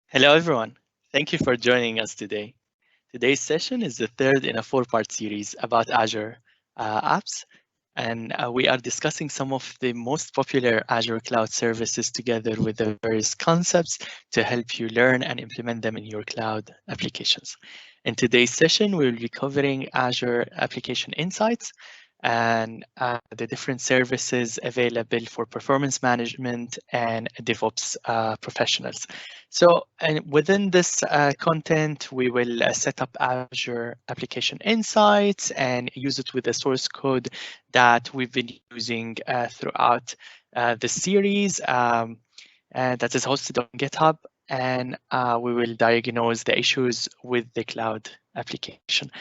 Hello, everyone. Thank you for joining us today. Today's session is the third in a four-part series about Azure apps, and we are discussing some of the most popular Azure Cloud Services together with the various concepts to help you learn and implement them in your cloud applications. In today's session, we'll be covering Azure Application Insights and the different services available for performance management and DevOps professionals. So, and within this content, we will set up Azure Application Insights and use it with the source code that we've been using throughout the series that is hosted on GitHub. And we will diagnose the issues with the cloud application.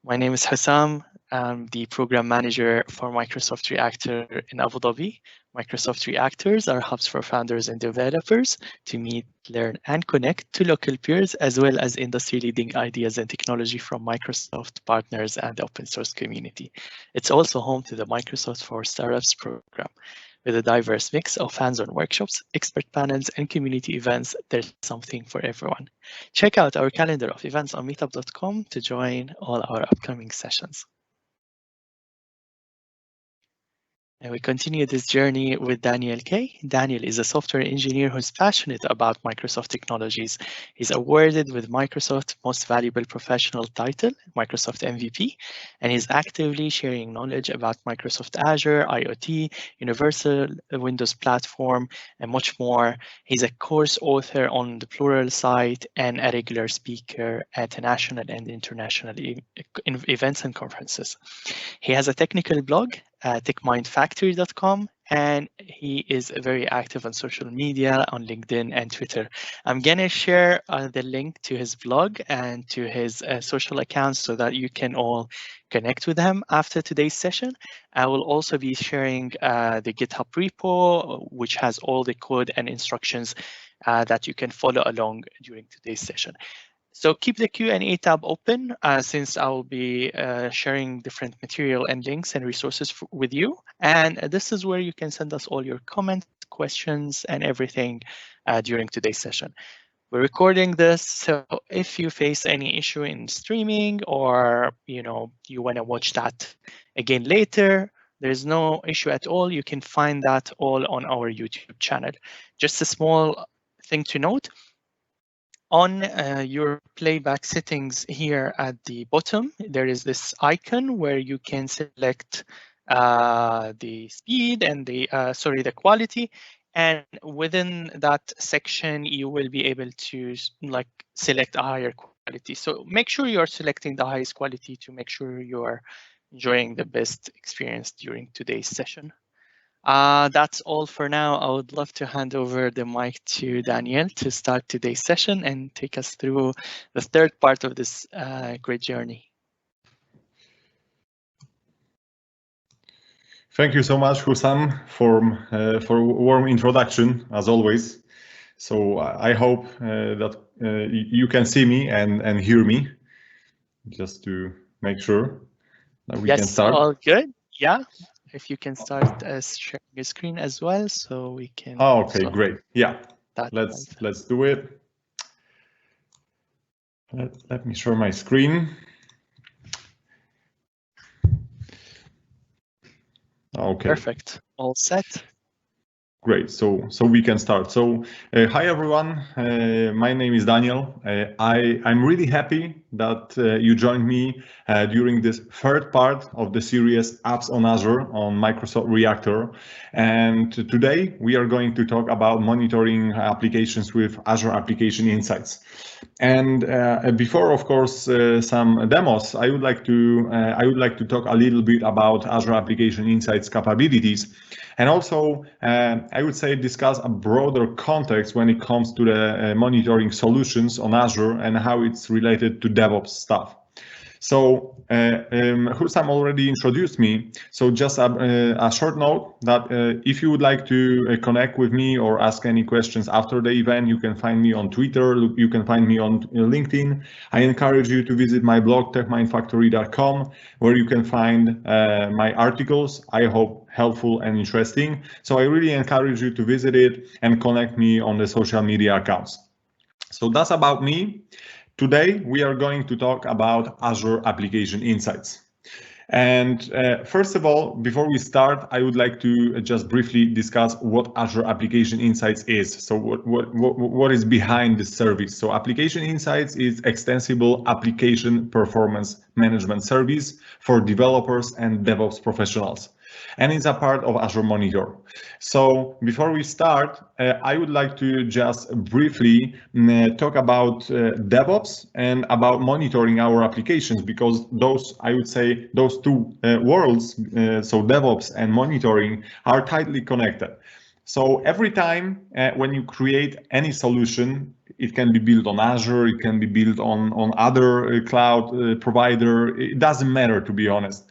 My name is Hassam. I'm the program manager for Microsoft Reactor in Abu Dhabi. Microsoft Reactors are hubs for founders and developers to meet, learn, and connect to local peers, as well as industry-leading ideas and technology from Microsoft partners and the open source community. It's also home to the Microsoft for Startups program. With a diverse mix of hands-on workshops, expert panels, and community events, there's something for everyone. Check out our calendar of events on meetup.com to join all our upcoming sessions. And we continue this journey with Daniel Kay. Daniel is a software engineer who's passionate about Microsoft technologies. He's awarded with Microsoft Most Valuable Professional title, Microsoft MVP, and he's actively sharing knowledge about Microsoft Azure, IoT, Universal Windows Platform, and much more. He's a course author on the Plural site and a regular speaker at national and international events and conferences. He has a technical blog, techmindfactory.com, and he is very active on social media, on LinkedIn and Twitter. I'm going to share the link to his blog and to his social accounts so that you can all connect with him after today's session. I will also be sharing the GitHub repo, which has all the code and instructions that you can follow along during today's session. So keep the Q&A tab open since I will be sharing different material and links and resources with you. And this is where you can send us all your comments, questions, and everything during today's session. We're recording this, so if you face any issue in streaming or you want to watch that again later, there's no issue at all. You can find that all on our YouTube channel. Just a small thing to note. On your playback settings here at the bottom, there is this icon where you can select the speed and the quality. And within that section, you will be able to select a higher quality. So make sure you're selecting the highest quality to make sure you're enjoying the best experience during today's session. That's all for now. I would love to hand over the mic to Daniel to start today's session and take us through the third part of this great journey. Thank you so much, Hussam, for a warm introduction, as always. So I hope that you can see me and hear me, just to make sure that we can start. Yes, all good. Yeah. If you can start sharing your screen as well, so we can. Oh, okay, great. Yeah, let's do it. Let me share my screen. Okay. Perfect. All set. Great. So we can start. So hi everyone. My name is Daniel. I'm really happy that you joined me during this third part of the series Apps on Azure on Microsoft Reactor. And today we are going to talk about monitoring applications with Azure Application Insights. And before, of course, some demos, I would like to talk a little bit about Azure Application Insights capabilities, and also I would say discuss a broader context when it comes to the monitoring solutions on Azure and how it's related to DevOps stuff. So Hussam already introduced me. So just a short note that if you would like to connect with me or ask any questions after the event, you can find me on Twitter, you can find me on LinkedIn. I encourage you to visit my blog, techmindfactory.com, where you can find my articles, I hope helpful and interesting. So I really encourage you to visit it and connect me on the social media accounts. So that's about me. Today, we are going to talk about Azure Application Insights. And first of all, before we start, I would like to just briefly discuss what Azure Application Insights is. So what is behind this service? So Application Insights is extensible application performance management service for developers and DevOps professionals. And it's a part of Azure Monitor. So before we start, I would like to just briefly talk about DevOps and about monitoring our applications, because those, I would say, those two worlds, so DevOps and monitoring, are tightly connected. So every time when you create any solution, it can be built on Azure, it can be built on other cloud provider, it doesn't matter, to be honest.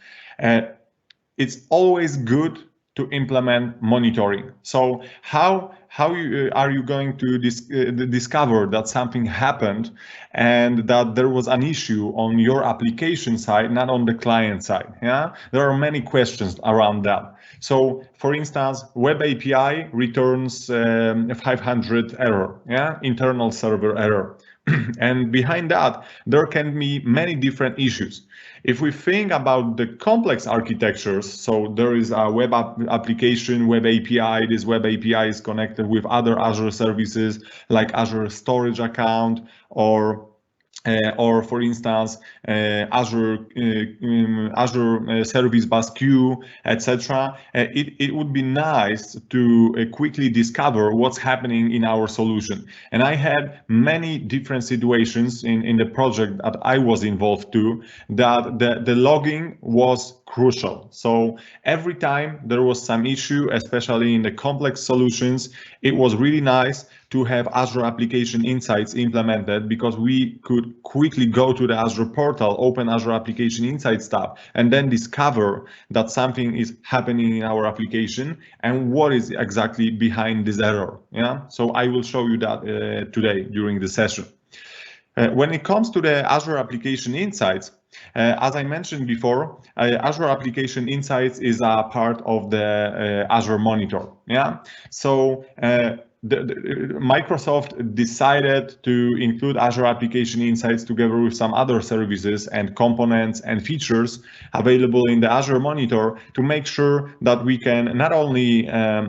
It's always good to implement monitoring. So how are you going to discover that something happened and that there was an issue on your application side, not on the client side? Yeah, there are many questions around that. So, for instance, Web API returns 500 error, yeah, internal server error. And behind that, there can be many different issues. If we think about the complex architectures, so there is a web application, web API. This web API is connected with other Azure services like Azure Storage Account or for instance, Azure Service Bus Queue, etc. It would be nice to quickly discover what's happening in our solution. And I had many different situations in the project that I was involved to that the logging was crucial. So every time there was some issue, especially in the complex solutions, it was really nice to have Azure Application Insights implemented, because we could quickly go to the Azure portal, open Azure Application Insights tab, and then discover that something is happening in our application and what is exactly behind this error. Yeah, so I will show you that today during the session. When it comes to the Azure Application Insights, as I mentioned before, Azure Application Insights is a part of the Azure Monitor. Yeah, so Microsoft decided to include Azure Application Insights together with some other services and components and features available in the Azure Monitor to make sure that we can not only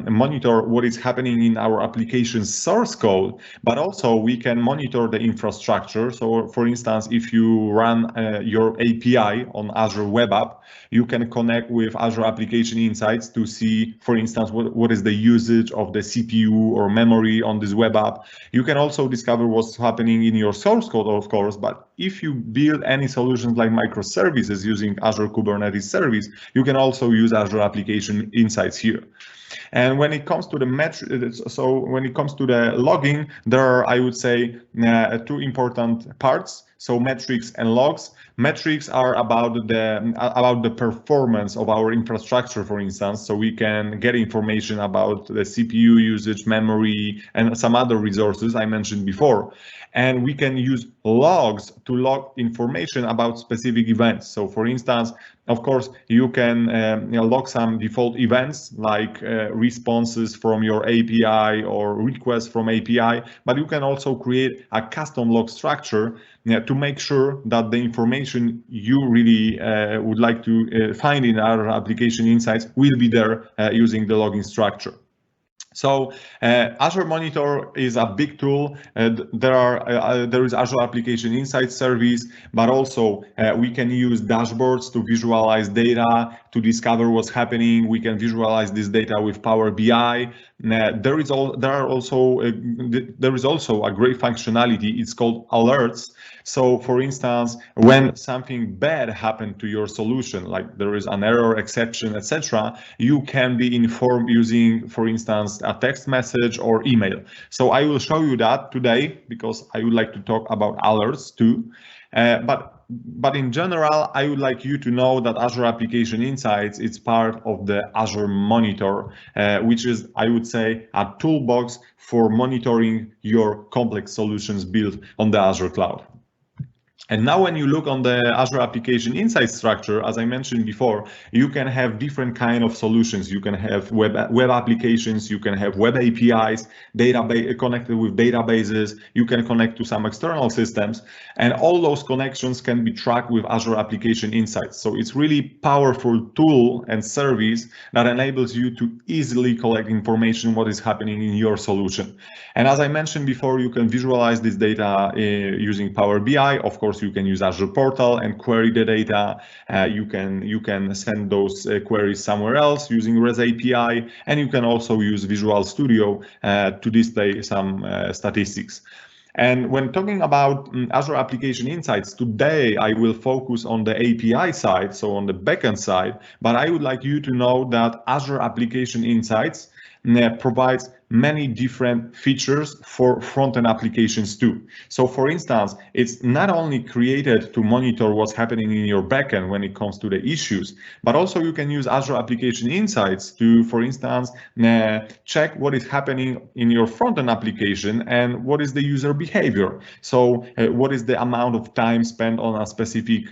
monitor what is happening in our application source code, but also we can monitor the infrastructure. So for instance, if you run your API on Azure Web App, you can connect with Azure Application Insights to see, for instance, what is the usage of the CPU or memory on this web app. You can also discover what's happening in your source code, of course, but if you build any solutions like microservices using Azure Kubernetes Service, you can also use Azure Application Insights here. And when it comes to the when it comes to the logging, there are, I would say, two important parts. So metrics and logs. Metrics are about the performance of our infrastructure, for instance, so we can get information about the CPU usage, memory, and some other resources I mentioned before. And we can use logs to log information about specific events. So for instance, of course, you can log some default events like responses from your API or requests from API, but you can also create a custom log structure to make sure that the information you really would like to find in our application insights will be there using the logging structure. So Azure Monitor is a big tool. There is Azure Application Insights service, but also we can use dashboards to visualize data, to discover what's happening. We can visualize this data with Power BI. There is also a great functionality. It's called alerts. So, for instance, when something bad happened to your solution, like there is an error, exception, etc., you can be informed using, for instance, a text message or email. So I will show you that today because I would like to talk about alerts too. But in general, I would like you to know that Azure Application Insights is part of the Azure Monitor, which is, I would say, a toolbox for monitoring your complex solutions built on the Azure cloud. And now when you look on the Azure Application Insights structure, as I mentioned before, you can have different kind of solutions. You can have web applications, you can have web APIs, database connected with databases, you can connect to some external systems, and all those connections can be tracked with Azure Application Insights. So it's really powerful tool and service that enables you to easily collect information what is happening in your solution. And as I mentioned before, you can visualize this data using Power BI. Of course, you can use Azure Portal and query the data. You can send those queries somewhere else using REST API, and you can also use Visual Studio to display some statistics. And when talking about Azure Application Insights, today I will focus on the API side, so on the backend side, but I would like you to know that Azure Application Insights provides many different features for front-end applications too. So for instance, it's not only created to monitor what's happening in your backend when it comes to the issues, but also you can use Azure Application Insights to, for instance, check what is happening in your front-end application and what is the user behavior. So what is the amount of time spent on a specific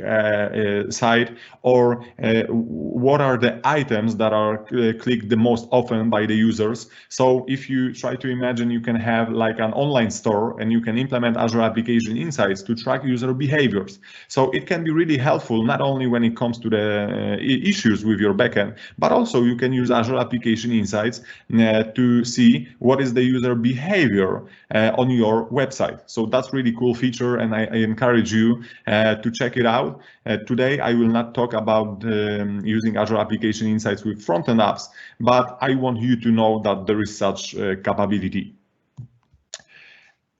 site, or what are the items that are clicked the most often by the users. So if you try to imagine, you can have like an online store and you can implement Azure Application Insights to track user behaviors. So it can be really helpful, not only when it comes to the issues with your backend, but also you can use Azure Application Insights to see what is the user behavior on your website. So that's really cool feature, and I encourage you to check it out. Today, I will not talk about using Azure Application Insights with front-end apps, but I want you to know that there is such capability.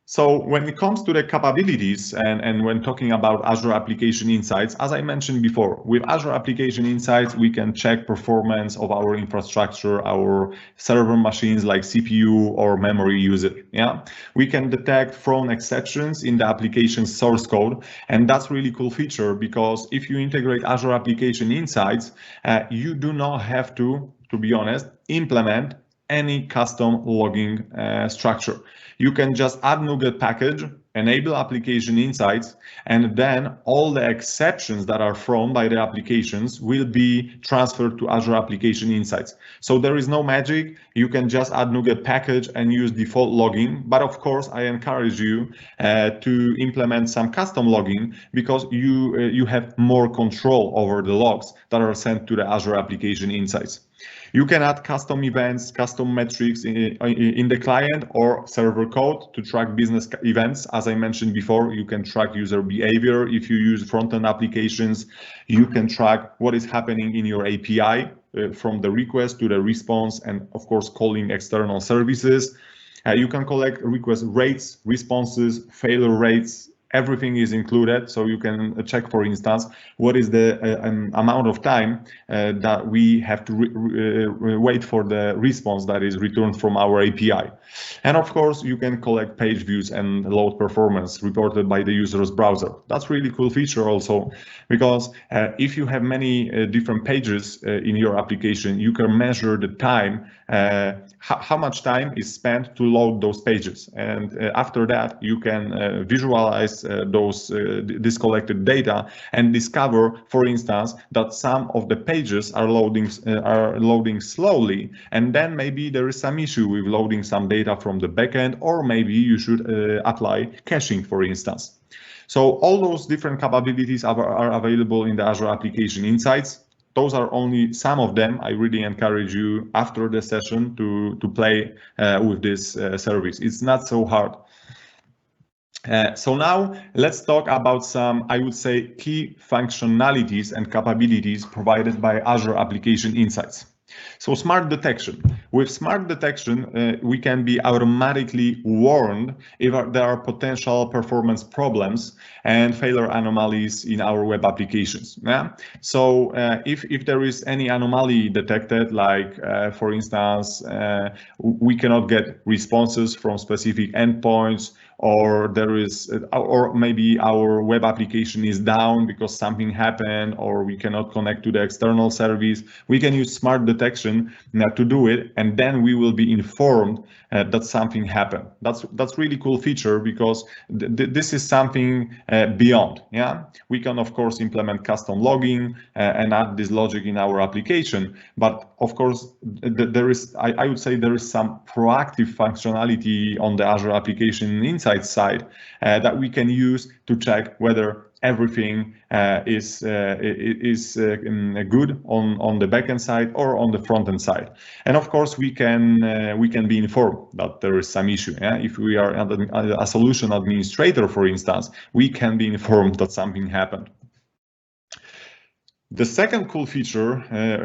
So when it comes to the capabilities and when talking about Azure Application Insights, as I mentioned before, with Azure Application Insights, we can check performance of our infrastructure, our server machines like CPU or memory usage. Yeah, we can detect thrown exceptions in the application source code, and that's really cool feature because if you integrate Azure Application Insights, you do not have to be honest, implement any custom logging structure. You can just add NuGet package, enable application insights, and then all the exceptions that are thrown by the applications will be transferred to Azure Application Insights. So there is no magic. You can just add NuGet package and use default logging. But of course, I encourage you to implement some custom logging because you have more control over the logs that are sent to the Azure Application Insights. You can add custom events, custom metrics in the client or server code to track business events. As I mentioned before, you can track user behavior. If you use front-end applications, you can track what is happening in your API from the request to the response, and of course, calling external services. You can collect request rates, responses, failure rates. Everything is included, so you can check, for instance, what is the amount of time that we have to wait for the response that is returned from our API. And of course, you can collect page views and load performance reported by the user's browser. That's really cool feature also, because if you have many different pages in your application, you can measure the time, how much time is spent to load those pages. And after that, you can visualize this collected data and discover, for instance, that some of the pages are loading slowly, and then maybe there is some issue with loading some data from the backend, or maybe you should apply caching, for instance. So all those different capabilities are available in the Azure Application Insights. Those are only some of them. I really encourage you after the session to play with this service. It's not so hard. So now let's talk about some, I would say, key functionalities and capabilities provided by Azure Application Insights. So smart detection. With smart detection, we can be automatically warned if there are potential performance problems and failure anomalies in our web applications. Yeah? So if there is any anomaly detected, like for instance, we cannot get responses from specific endpoints, or maybe our web application is down because something happened, or we cannot connect to the external service, we can use smart detection detection to do it, and then we will be informed that something happened. That's really cool feature, because this is something beyond. Yeah, we can of course implement custom logging and add this logic in our application, but of course there is, I would say, there is some proactive functionality on the Azure Application Insights side that we can use to check whether everything is good on the backend side or on the front-end side. And of course, we can be informed that there is some issue. Yeah? If we are a solution administrator, for instance, we can be informed that something happened. The second cool feature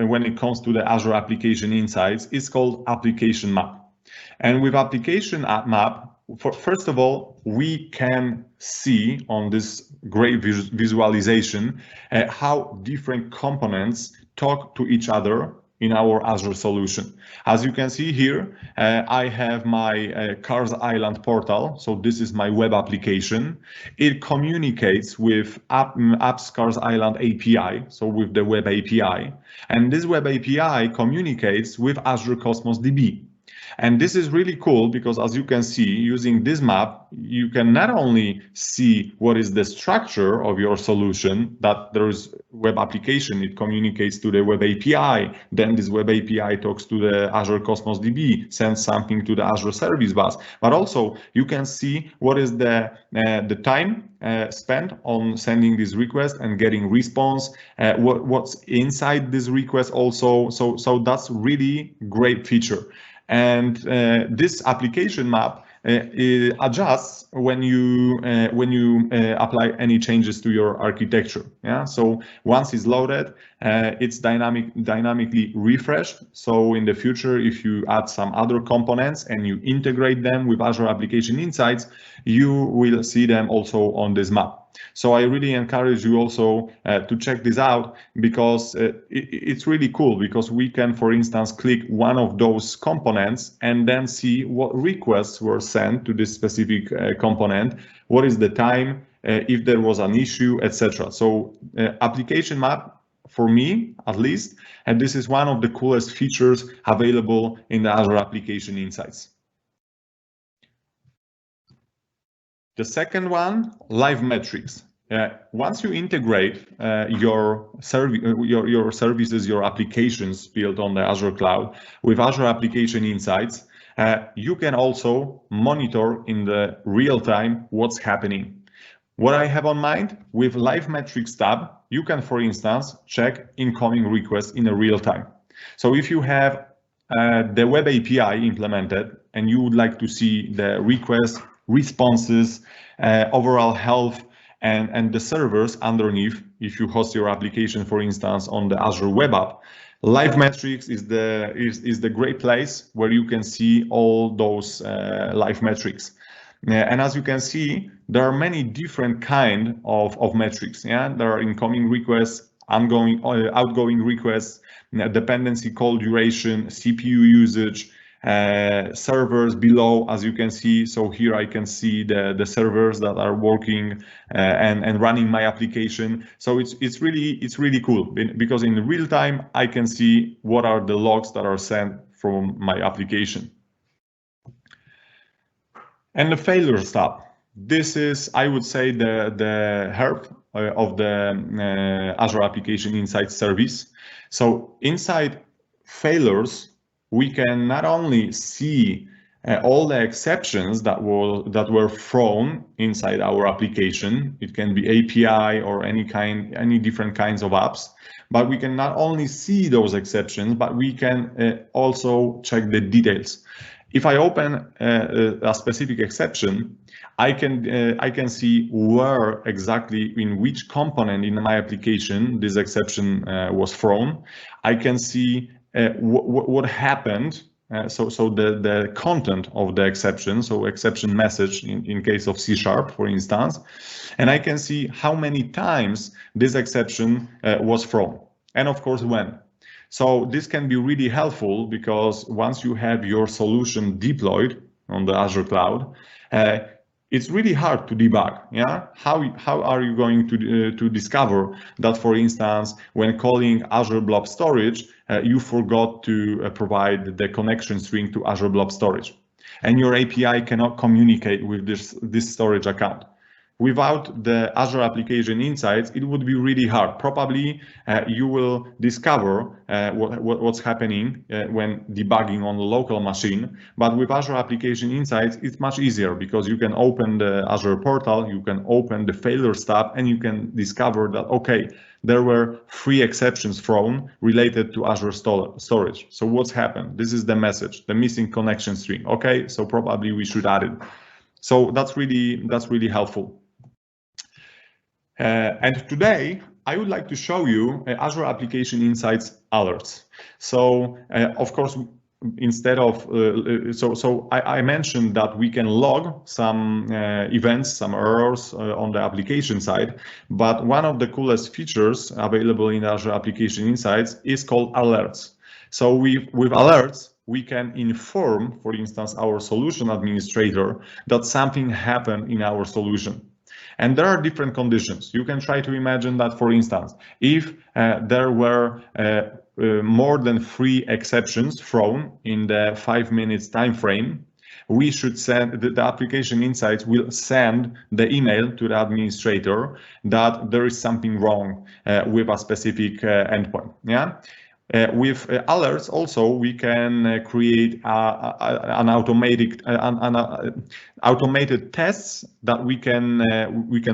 when it comes to the Azure Application Insights is called Application Map. And with Application Map, first of all, we can see on this great visualization how different components talk to each other in our Azure solution. As you can see here, I have my Cars Island portal. So this is my web application. It communicates with Apps Cars Island API, so with the web API. And this web API communicates with Azure Cosmos DB. And this is really cool because, as you can see, using this map, you can not only see what is the structure of your solution, that there is web application, it communicates to the web API, then this web API talks to the Azure Cosmos DB, sends something to the Azure Service Bus, but also you can see what is the time spent on sending this request and getting response, what's inside this request also. So that's really great feature. And this application map adjusts when you apply any changes to your architecture. Yeah. So once it's loaded, it's dynamically refreshed. So in the future, if you add some other components and you integrate them with Azure Application Insights, you will see them also on this map. So I really encourage you also to check this out, because it's really cool, because we can, for instance, click one of those components and then see what requests were sent to this specific component, what is the time, if there was an issue, etc. So application map, for me at least, and this is one of the coolest features available in the Azure Application Insights. The second one, live metrics. Once you integrate your services, your applications built on the Azure Cloud with Azure Application Insights, you can also monitor in the real time what's happening. What I have on mind with Live Metrics tab, you can, for instance, check incoming requests in a real time. So if you have the web API implemented and you would like to see the requests, responses, overall health, and the servers underneath, if you host your application, for instance, on the Azure Web App, Live Metrics is the great place where you can see all those live metrics. And as you can see, there are many different kind of metrics. Yeah, there are incoming requests, outgoing requests, dependency call duration, CPU usage, servers below, as you can see. So here I can see the servers that are working and running my application. So it's really cool, because in real time I can see what are the logs that are sent from my application. And the failures tab. This is, I would say, the heart of the Azure Application Insights service. So inside failures, we can not only see all the exceptions that were thrown inside our application. It can be API or any different kinds of apps. But we can not only see those exceptions, but we can also check the details. If I open a specific exception, I can see where exactly, in which component in my application this exception was thrown. I can see what happened. So the content of the exception, so exception message in case of C#, for instance, and I can see how many times this exception was thrown, and of course when. So this can be really helpful, because once you have your solution deployed on the Azure Cloud, it's really hard to debug. Yeah, how are you going to discover that, for instance, when calling Azure Blob Storage, you forgot to provide the connection string to Azure Blob Storage, and your API cannot communicate with this storage account? Without the Azure Application Insights, it would be really hard. Probably you will discover what's happening when debugging on a local machine. But with Azure Application Insights, it's much easier because you can open the Azure portal, you can open the failures tab, and you can discover that, okay, there were 3 exceptions thrown related to Azure storage. So what's happened? This is the message, the missing connection string. Okay, so probably we should add it. So that's really helpful. And today, I would like to show you Azure Application Insights alerts. So, of course, instead of, I mentioned that we can log some events, some errors on the application side, but one of the coolest features available in Azure Application Insights is called alerts. So with alerts, we can inform, for instance, our solution administrator that something happened in our solution. And there are different conditions. You can try to imagine that, for instance, if there were more than 3 exceptions thrown in the 5 minutes time frame, we should send, the Application Insights will send the email to the administrator that there is something wrong with a specific endpoint. Yeah. With alerts, also we can create an automated tests that we can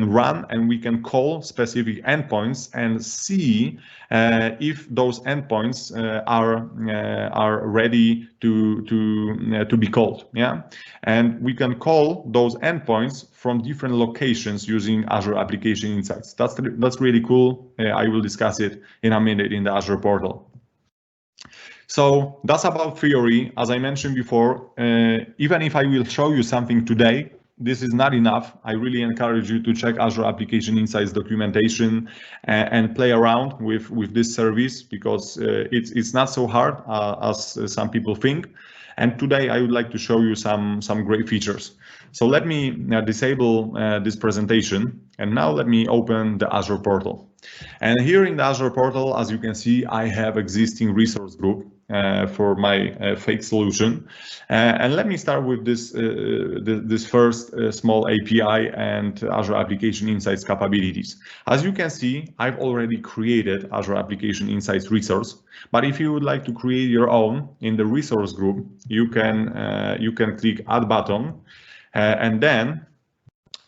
run, and we can call specific endpoints and see if those endpoints are ready to be called. Yeah, and we can call those endpoints from different locations using Azure Application Insights. That's really cool. I will discuss it in a minute in the Azure portal. So that's about theory. As I mentioned before, even if I will show you something today, this is not enough. I really encourage you to check Azure Application Insights documentation and play around with this service, because it's not so hard as some people think. And today I would like to show you some great features. So let me disable this presentation, and now let me open the Azure portal. And here in the Azure portal, as you can see, I have existing resource group for my fake solution. And let me start with this first small API and Azure Application Insights capabilities. As you can see, I've already created Azure Application Insights resource. But if you would like to create your own in the resource group, you can click Add button, and then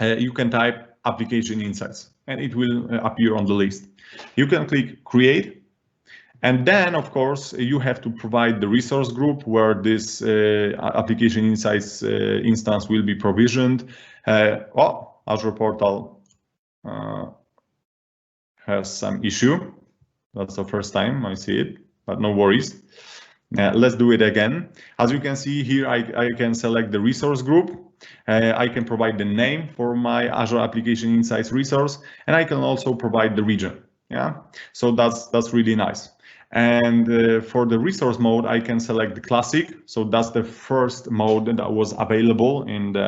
you can type Application Insights, and it will appear on the list. You can click Create, and then, of course, you have to provide the resource group where this Application Insights instance will be provisioned. Azure portal has some issue. That's the first time I see it, but no worries. Let's do it again. As you can see here, I can select the resource group. I can provide the name for my Azure Application Insights resource, and I can also provide the region. Yeah, so that's really nice. And for the resource mode, I can select the classic. So that's the first mode that was available in the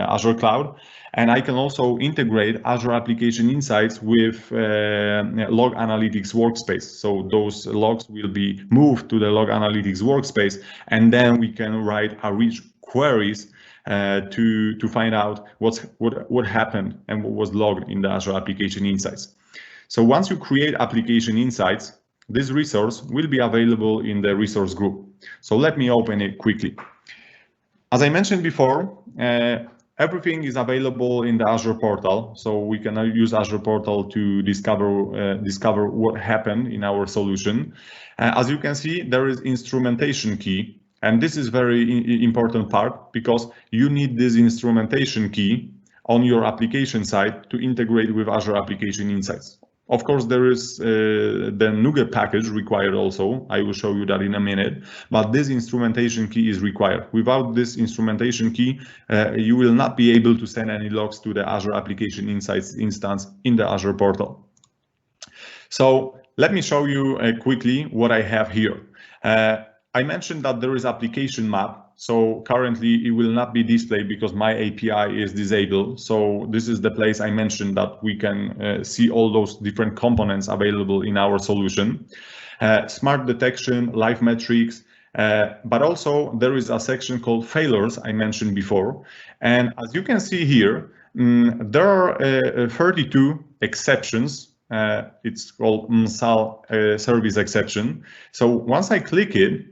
Azure Cloud. And I can also integrate Azure Application Insights with Log Analytics workspace. So those logs will be moved to the Log Analytics workspace, and then we can write a rich queries to find out what happened and what was logged in the Azure Application Insights. So once you create Application Insights, this resource will be available in the resource group. So let me open it quickly. As I mentioned before, everything is available in the Azure portal. So we can use Azure portal to discover what happened in our solution. As you can see, there is instrumentation key. And this is very important part, because you need this instrumentation key on your application side to integrate with Azure Application Insights. Of course, there is the NuGet package required also. I will show you that in a minute, but this instrumentation key is required. Without this instrumentation key, you will not be able to send any logs to the Azure Application Insights instance in the Azure portal. So let me show you quickly what I have here. I mentioned that there is application map So currently it will not be displayed because my API is disabled. So this is the place I mentioned that we can see all those different components available in our solution. Smart detection, live metrics, but also there is a section called failures I mentioned before. And as you can see here, there are 32 exceptions. It's called MSAL service exception. So once I click it,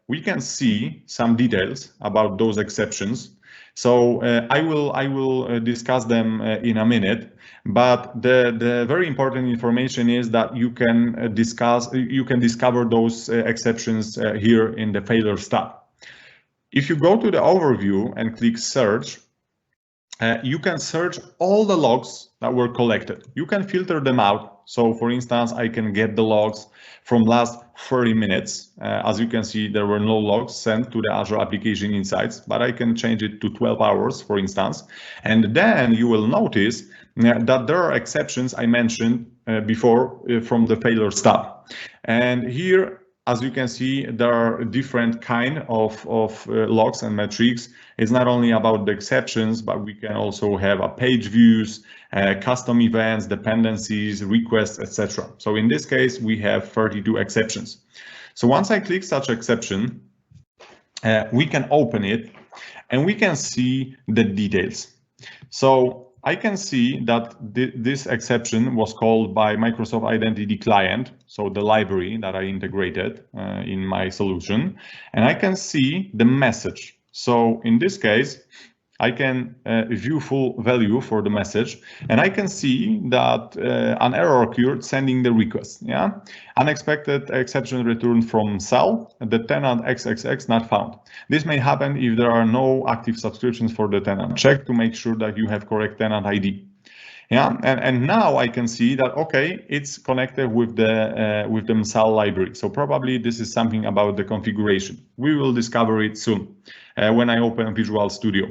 we can see some details about those exceptions. So I will discuss them in a minute. But the very important information is that you can discover those exceptions here in the failures tab. If you go to the overview and click search, you can search all the logs that were collected. You can filter them out. So for instance, I can get the logs from last 30 minutes. As you can see, there were no logs sent to the Azure Application Insights, but I can change it to 12 hours, for instance. And then you will notice that there are exceptions I mentioned before from the failures tab. And here, as you can see, there are different kind of logs and metrics. It's not only about the exceptions, but we can also have a page views, custom events, dependencies, requests, etc. So in this case, we have 32 exceptions. So once I click such exception, we can open it and we can see the details. So I can see that this exception was called by Microsoft Identity Client, so the library that I integrated in my solution, and I can see the message. So in this case, I can view full value for the message, and I can see that an error occurred sending the request. Yeah, unexpected exception returned from cell, the tenant XXX not found. This may happen if there are no active subscriptions for the tenant. Check to make sure that you have correct tenant ID. Yeah, and now I can see that, okay, it's connected with the MSAL library. So probably this is something about the configuration. We will discover it soon when I open Visual Studio.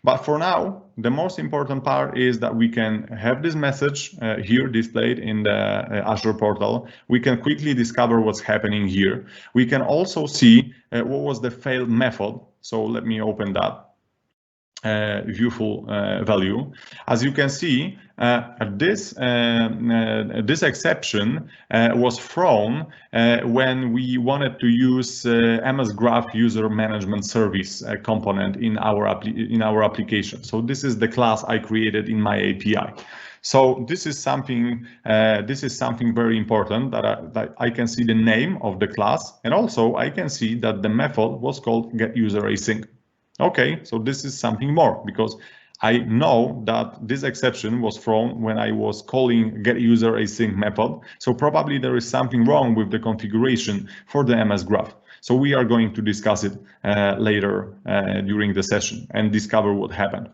But for now, the most important part is that we can have this message here displayed in the Azure portal. We can quickly discover what's happening here. We can also see what was the failed method. So let me open that. Viewful value. As you can see, this exception was thrown when we wanted to use MS Graph User Management Service component in our application. So this is the class I created in my API. So this is something very important that I can see the name of the class, and also I can see that the method was called getUserAsync. Okay, so this is something more because I know that this exception was thrown when I was calling getUserAsync method. So probably there is something wrong with the configuration for the MS Graph. So we are going to discuss it later during the session and discover what happened.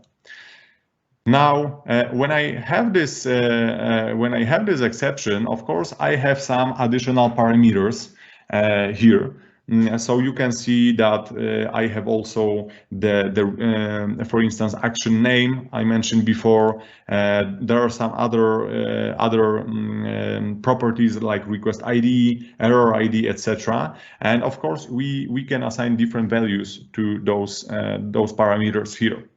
Now, when I have this exception, of course, I have some additional parameters here. So you can see that I have also for instance, action name I mentioned before. There are some other properties like request ID, error ID, etc. And of course, we can assign different values to those parameters here.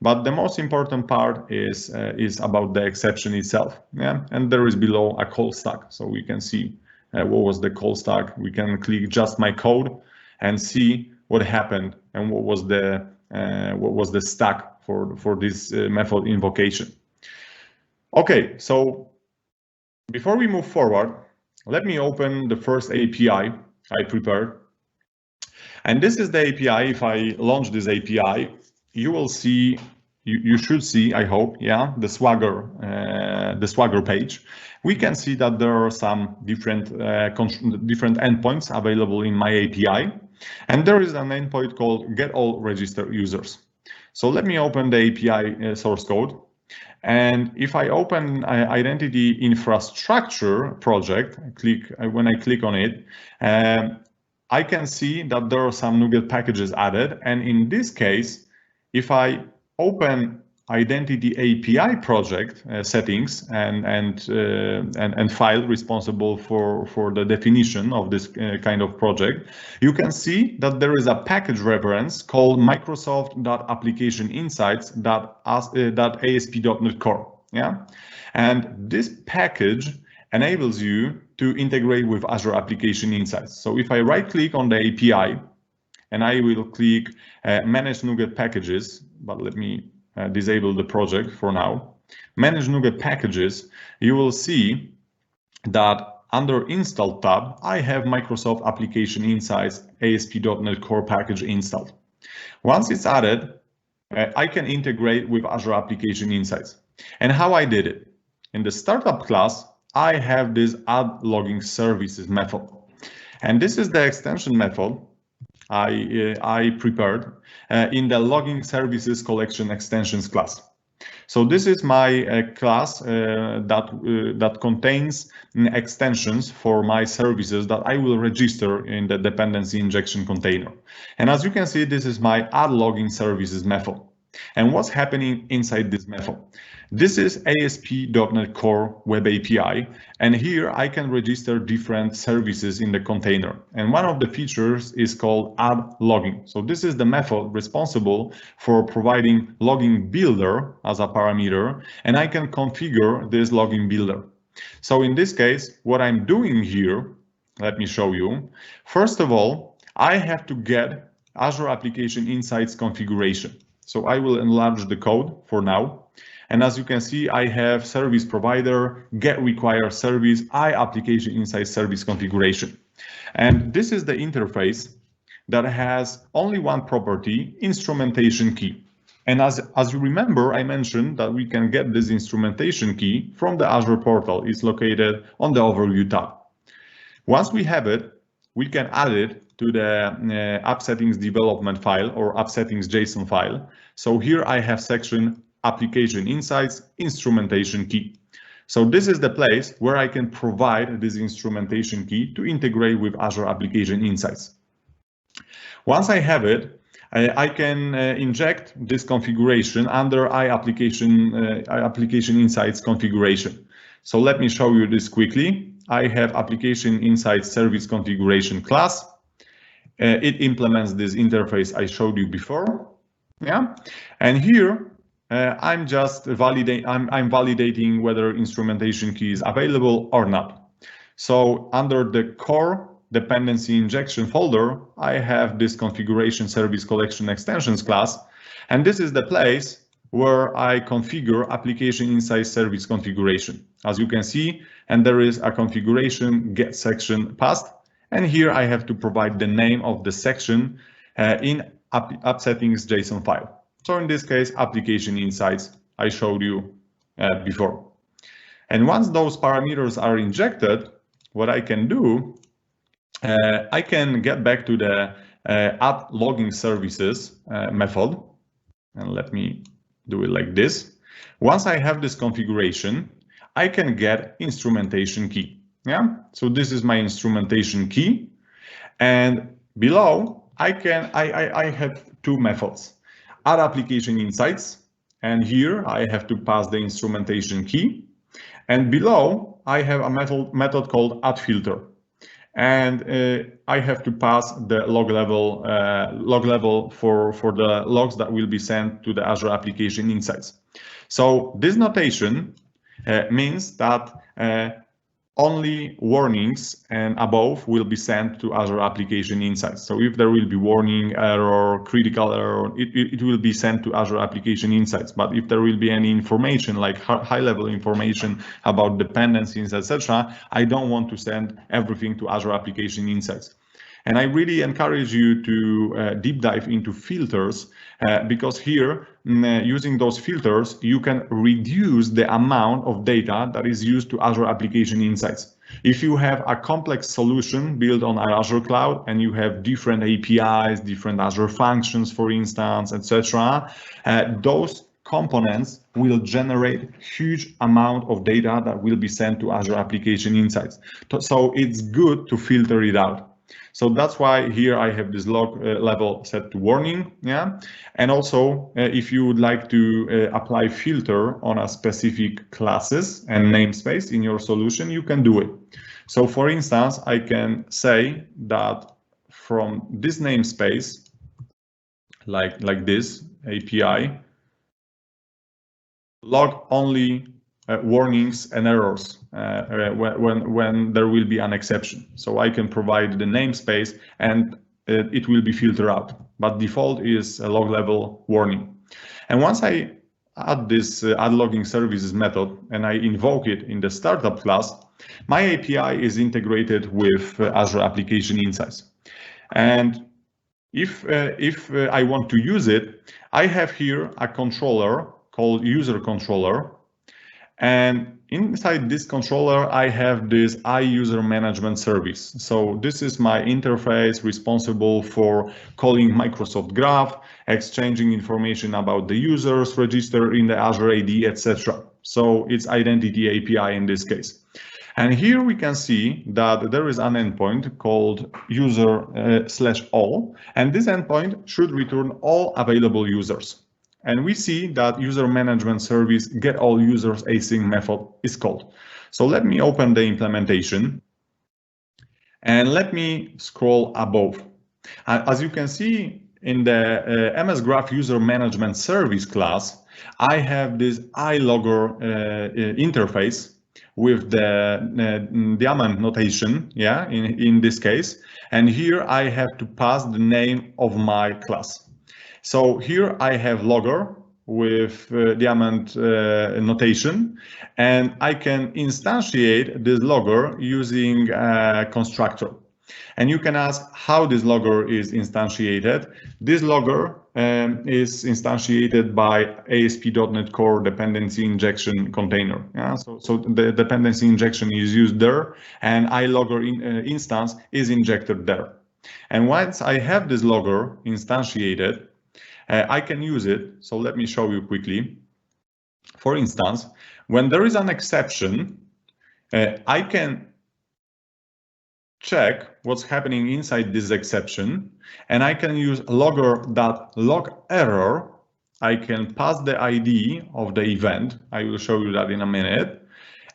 But the most important part is about the exception itself. Yeah, and there is below a call stack, so we can see what was the call stack. We can click just my code and see what happened and what was the stack for this method invocation. Okay, so before we move forward, let me open the first API I prepared. And this is the API. If I launch this API, you will see, you should see, I hope, yeah, the Swagger page. We can see that there are some different endpoints available in my API, and there is an endpoint called get all registered users. So let me open the API source code, and if I open identity infrastructure project, when I click on it, I can see that there are some NuGet packages added, and in this case, if I open identity API project settings and file responsible for the definition of this kind of project, you can see that there is a package reference called Microsoft.ApplicationsInsights.ASP.NET Core. Yeah, and this package enables you to integrate with Azure Application Insights. So if I right click on the API and I will click Manage NuGet Packages, but let me disable the project for now. Manage NuGet Packages, you will see that under Install tab, I have Microsoft Application Insights ASP.NET Core package installed. Once it's added, I can integrate with Azure Application Insights. And how I did it? In the startup class, I have this add logging services method. And this is the extension method I prepared in the logging services collection extensions class. So this is my class that contains extensions for my services that I will register in the dependency injection container. And as you can see, this is my add logging services method. And what's happening inside this method? This is ASP.NET Core Web API, and here I can register different services in the container. And one of the features is called add logging. So this is the method responsible for providing logging builder as a parameter, and I can configure this logging builder. So in this case, what I'm doing here, let me show you. First of all, I have to get Azure Application Insights configuration. So I will enlarge the code for now. And as you can see, I have service provider, get require service, application insight service configuration. And this is the interface that has only one property, instrumentation key. And as you remember, I mentioned that we can get this instrumentation key from the Azure portal. It's located on the overview tab. Once we have it, we can add it to the app settings development file or app settings JSON file. So here I have section Application Insights, Instrumentation Key. So this is the place where I can provide this instrumentation key to integrate with Azure Application Insights. Once I have it, I can inject this configuration under Application Insights configuration. So let me show you this quickly. I have Application Insights Service Configuration class. It implements this interface I showed you before. Yeah, and here I'm just validating whether instrumentation key is available or not. So under the core dependency injection folder, I have this configuration service collection extensions class, and this is the place where I configure Application Insights Service configuration. As you can see, and there is a configuration get section passed, and here I have to provide the name of the section in app settings JSON file. So in this case, Application Insights I showed you before. And once those parameters are injected, what I can do, I can get back to the add logging services method. And let me do it like this. Once I have this configuration, I can get instrumentation key. Yeah, so this is my instrumentation key. And below, I have two methods. Add Application Insights, and here I have to pass the instrumentation key. And below, I have a method called add filter, and I have to pass the log level for the logs that will be sent to the Azure Application Insights. So this notation means that only warnings and above will be sent to Azure Application Insights. So if there will be warning error, critical error, it will be sent to Azure Application Insights. But if there will be any information like high-level information about dependencies, etc., I don't want to send everything to Azure Application Insights. And I really encourage you to deep dive into filters because here, using those filters, you can reduce the amount of data that is used to Azure Application Insights. If you have a complex solution built on Azure Cloud and you have different APIs, different Azure functions, for instance, etc., those components will generate huge amount of data that will be sent to Azure Application Insights. So it's good to filter it out. So that's why here I have this log level set to warning. Yeah. And also, if you would like to apply filter on a specific classes and namespace in your solution, you can do it. So for instance, I can say that from this namespace, like this API, log only warnings and errors when there will be an exception. So I can provide the namespace and it will be filtered out, but default is a log level warning. And once I add this add logging services method and I invoke it in the startup class, my API is integrated with Azure Application Insights. And if I want to use it, I have here a controller called user controller. And inside this controller, I have this User Management service. So this is my interface responsible for calling Microsoft Graph, exchanging information about the users registered in the Azure AD, etc. So it's identity API in this case. And here we can see that there is an endpoint called user/all, and this endpoint should return all available users. And we see that user management service get all users async method is called. So let me open the implementation and let me scroll above. As you can see in the MS Graph user management service class, I have this iLogger interface with the diamond notation, yeah, in this case. And here I have to pass the name of my class. So here I have logger with diamond notation, and I can instantiate this logger using a constructor. And you can ask how this logger is instantiated. This logger is instantiated by ASP.NET Core dependency injection container. Yeah? So the dependency injection is used there, and iLogger instance is injected there. And once I have this logger instantiated, I can use it. So let me show you quickly. For instance, when there is an exception, I can check what's happening inside this exception, and I can use logger.logError. I can pass the ID of the event. I will show you that in a minute.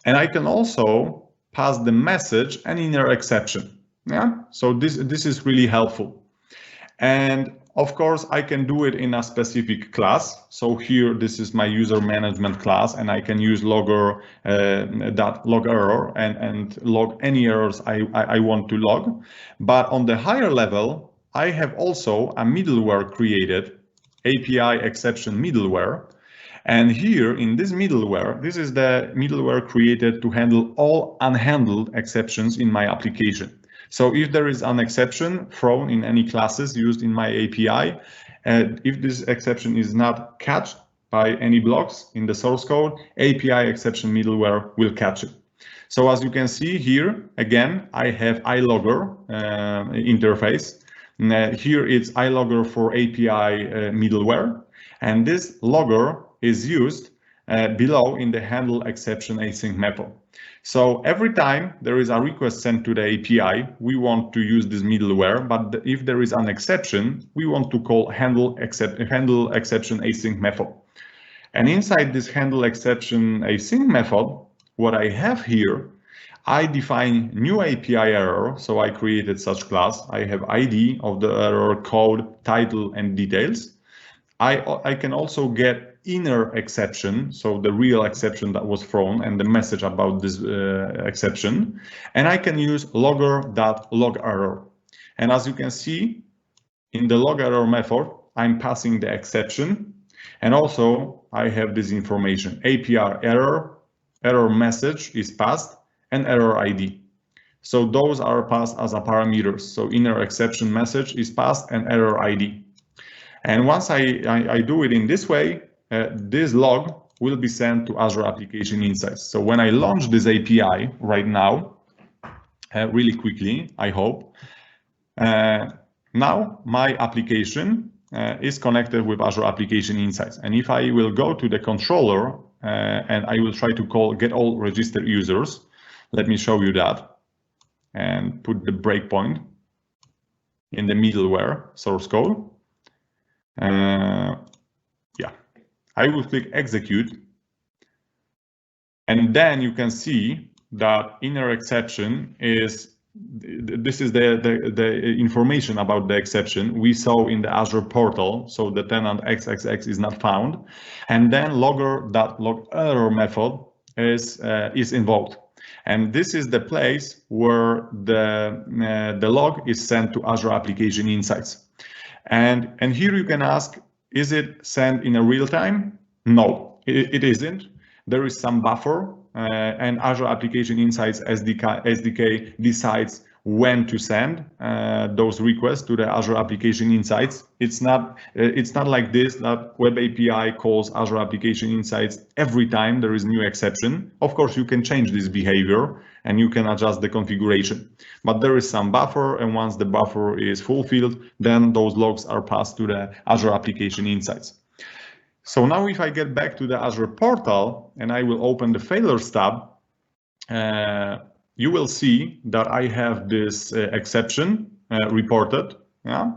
And I can also pass the message and inner exception. Yeah, so this is really helpful. And of course, I can do it in a specific class. So here, this is my user management class, and I can use logger that log error and log any errors I want to log. But on the higher level, I have also a middleware created, API exception middleware. And here in this middleware, this is the middleware created to handle all unhandled exceptions in my application. So if there is an exception thrown in any classes used in my API, if this exception is not catched by any blocks in the source code, API exception middleware will catch it. So as you can see here, again, I have iLogger interface. Here it's iLogger for API middleware, and this logger is used below in the handle exception async method. So every time there is a request sent to the API, we want to use this middleware, but if there is an exception, we want to call handle exception async method. And inside this handle exception async method, what I have here, I define new API error. So I created such class. I have ID of the error, code, title, and details. I can also get inner exception, so the real exception that was thrown and the message about this exception. And I can use logger.logError. And as you can see, in the logError method, I'm passing the exception. And also I have this information, API error message is passed, and error ID. So those are passed as a parameters. So inner exception message is passed and error ID. And once I do it in this way, this log will be sent to Azure Application Insights. So when I launch this API right now, really quickly, I hope, now my application is connected with Azure Application Insights. And if I will go to the controller and I will try to call get all registered users, let me show you that and put the breakpoint. in the middleware source code. Yeah, I will click execute. And then you can see that inner exception is, this is the information about the exception we saw in the Azure portal. So the tenant XXX is not found. And then logger.log error method is invoked. And this is the place where the log is sent to Azure Application Insights. And here you can ask, is it sent in a real time? No, it isn't. There is some buffer, and Azure Application Insights SDK decides when to send those requests to the Azure Application Insights. It's not like this, that Web API calls Azure Application Insights every time there is new exception. Of course, you can change this behavior and you can adjust the configuration. But there is some buffer, and once the buffer is fulfilled, then those logs are passed to the Azure Application Insights. So now if I get back to the Azure portal and I will open the failures tab, you will see that I have this exception reported. Yeah?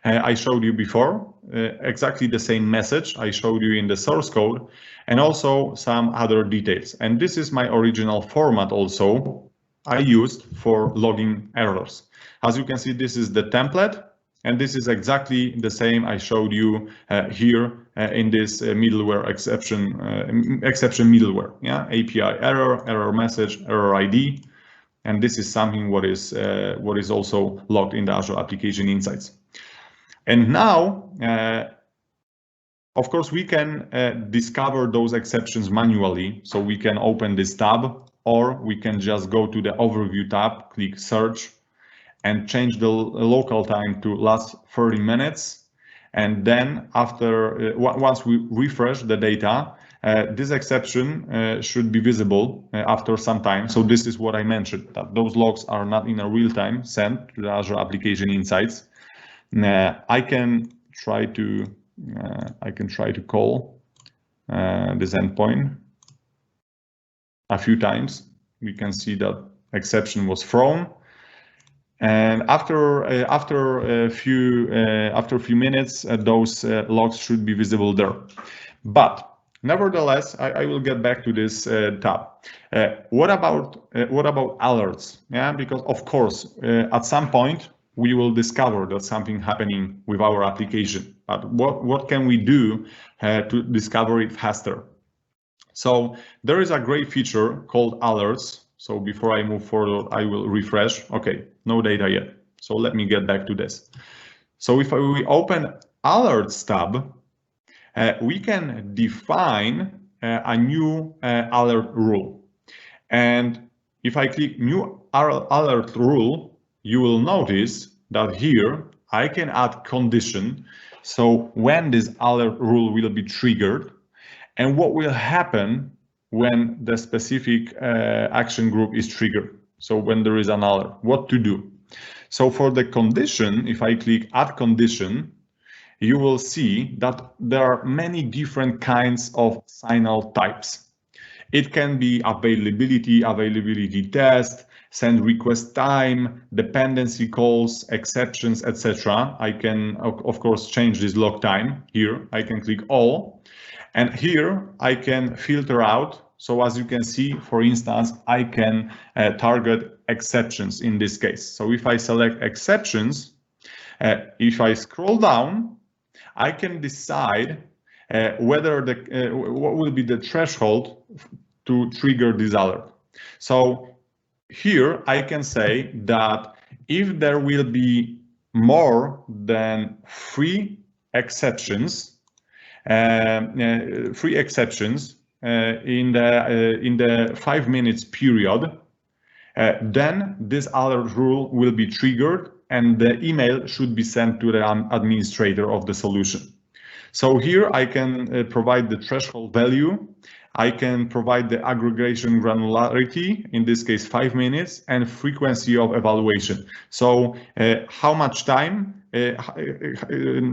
I showed you before, exactly the same message I showed you in the source code, and also some other details. And this is my original format also I used for logging errors. As you can see, this is the template. And this is exactly the same I showed you here in this middleware exception middleware. Yeah, API error message, error ID, and this is something what is also logged in the Azure Application Insights. And now, of course, we can discover those exceptions manually. So we can open this tab, or we can just go to the Overview tab, click Search, and change the local time to last 30 minutes. And then after, once we refresh the data, this exception should be visible after some time. So this is what I mentioned, that those logs are not in a real time sent to the Azure Application Insights. I can try to call this endpoint a few times. We can see that exception was thrown. And after a few minutes, those logs should be visible there. But nevertheless, I will get back to this tab. What about alerts? Yeah, because of course, at some point we will discover that something happening with our application. But what can we do to discover it faster? So there is a great feature called alerts. So before I move forward, I will refresh. Okay, no data yet. So let me get back to this. So if we open Alerts tab, we can define a new alert rule. And if I click New Alert Rule, you will notice that here I can add condition. So when this alert rule will be triggered, and what will happen when the specific action group is triggered. So when there is an alert, what to do. So for the condition, if I click Add Condition, you will see that there are many different kinds of signal types. It can be availability test, send request time, dependency calls, exceptions, etc. I can, of course, change this log time here. I can click All. And here I can filter out. So as you can see, for instance, I can target exceptions in this case. So if I select exceptions, if I scroll down, I can decide whether what will be the threshold to trigger this alert. So here I can say that if there will be more than 3 exceptions, in the 5 minutes period, then this alert rule will be triggered and the email should be sent to the administrator of the solution. So here I can provide the threshold value. I can provide the aggregation granularity, in this case 5 minutes, and frequency of evaluation. So how much time,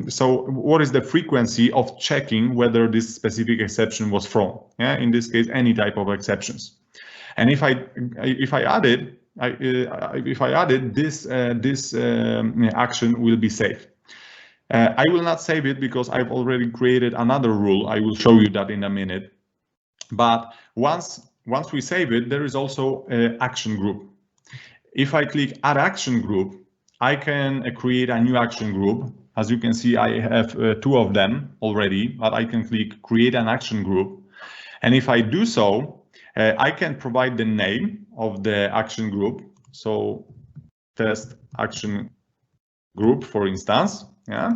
so what is the frequency of checking whether this specific exception was thrown? Yeah, in this case, any type of exceptions. And if I add it, if I add it, this action will be saved. I will not save it because I've already created another rule. I will show you that in a minute. But once we save it, there is also an action group. If I click Add Action Group, I can create a new action group. As you can see, I have 2 of them already, but I can click Create an Action Group. And if I do so, I can provide the name of the action group. So test action group, for instance, yeah.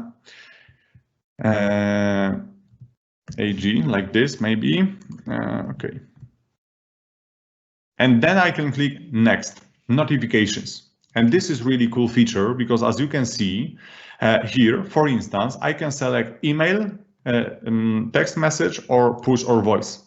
AG, like this, maybe. Okay. And then I can click Next, Notifications. And this is really cool feature because as you can see here, for instance, I can select email, text message, or push or voice.